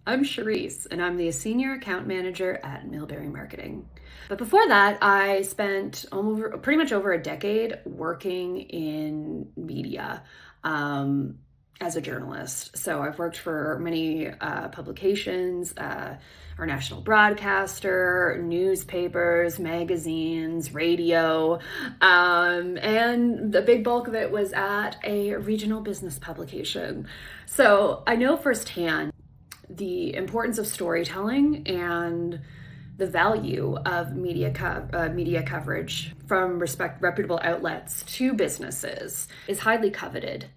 I'm Cherise, and I'm the Senior Account Manager at Millberry Marketing. But before that, I spent pretty much over a decade working in media as a journalist. So I've worked for many publications, our national broadcaster, newspapers, magazines, radio, and the big bulk of it was at a regional business publication. So I know firsthand the importance of storytelling and the value of media coverage from reputable outlets to businesses is highly coveted.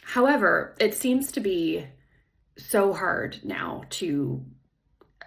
However, it seems to be so hard now to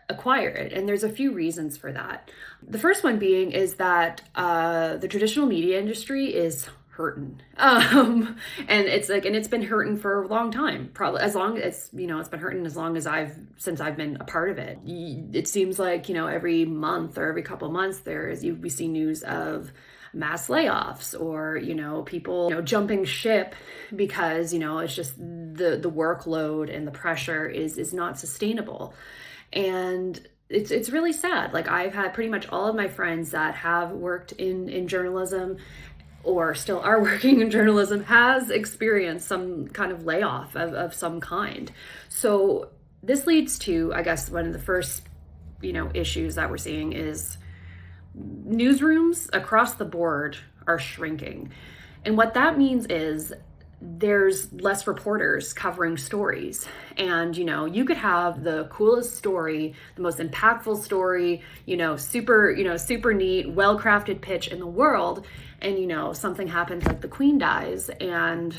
acquire it, and there's a few reasons for that. The first one being is that the traditional media industry is hurting, and it's been hurting for a long time, probably as long as it's been hurting as long as since I've been a part of it. It seems like every month or every couple of months we see news of mass layoffs or people jumping ship because it's just the workload and the pressure is not sustainable. And it's really sad. Like, I've had pretty much all of my friends that have worked in journalism or still are working in journalism has experienced some kind of layoff of some kind. So this leads to, I guess, one of the first issues that we're seeing is newsrooms across the board are shrinking. And what that means is there's less reporters covering stories. And you could have the coolest story, the most impactful story, super neat, well-crafted pitch in the world, and something happens, like the Queen dies, and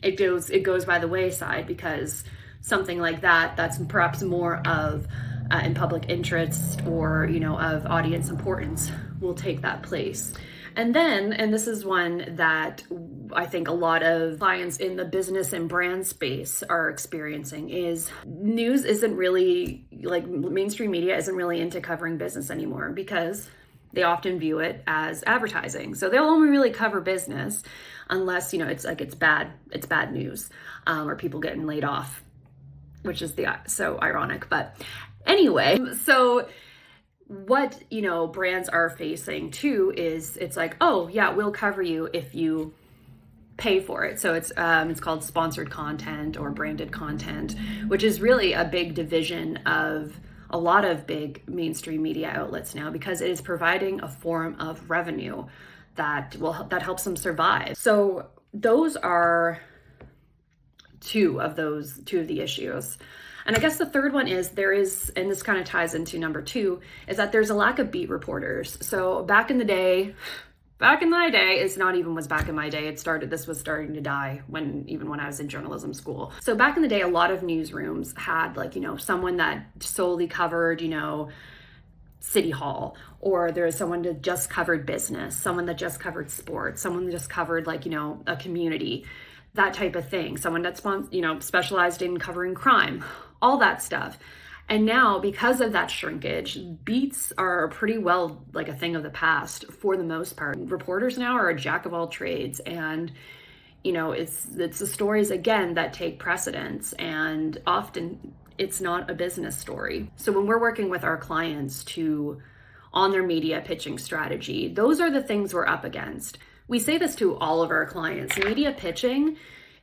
it goes by the wayside because something like that's perhaps more of in public interest or of audience importance will take that place. And this is one that I think a lot of clients in the business and brand space are experiencing, is news isn't really, like, mainstream media isn't really into covering business anymore because they often view it as advertising. So they'll only really cover business unless, it's bad news, or people getting laid off, which is so ironic. But anyway, so what brands are facing too is it's like, oh yeah, we'll cover you if you pay for it. So it's called sponsored content or branded content, which is really a big division of a lot of big mainstream media outlets now, because it is providing a form of revenue that helps them survive. So those are two of the issues. And I guess the third one is and this kind of ties into number two, is that there's a lack of beat reporters. So back in my day, it's not even was back in my day. This was starting to die even when I was in journalism school. So back in the day, a lot of newsrooms had someone that solely covered, City Hall, or there was someone that just covered business, someone that just covered sports, someone that just covered a community, that type of thing. Someone that specialized in covering crime, all that stuff. And now, because of that shrinkage, beats are pretty well like a thing of the past for the most part. Reporters now are a jack of all trades, and it's the stories again that take precedence, and often it's not a business story. So when we're working with our clients on their media pitching strategy, those are the things we're up against. We say this to all of our clients. Media pitching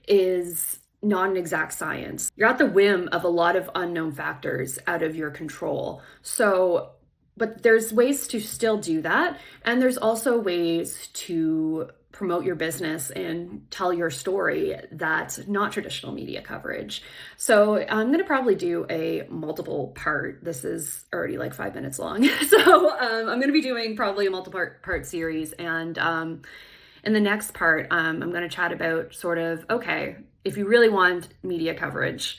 is not an exact science. You're at the whim of a lot of unknown factors out of your control. So, but there's ways to still do that. And there's also ways to promote your business and tell your story that's not traditional media coverage. So I'm going to probably do a multiple part. This is already like 5 minutes long. So I'm going to be doing probably a multiple part series. And in the next part, I'm going to chat about sort of, okay, if you really want media coverage,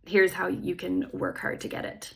here's how you can work hard to get it.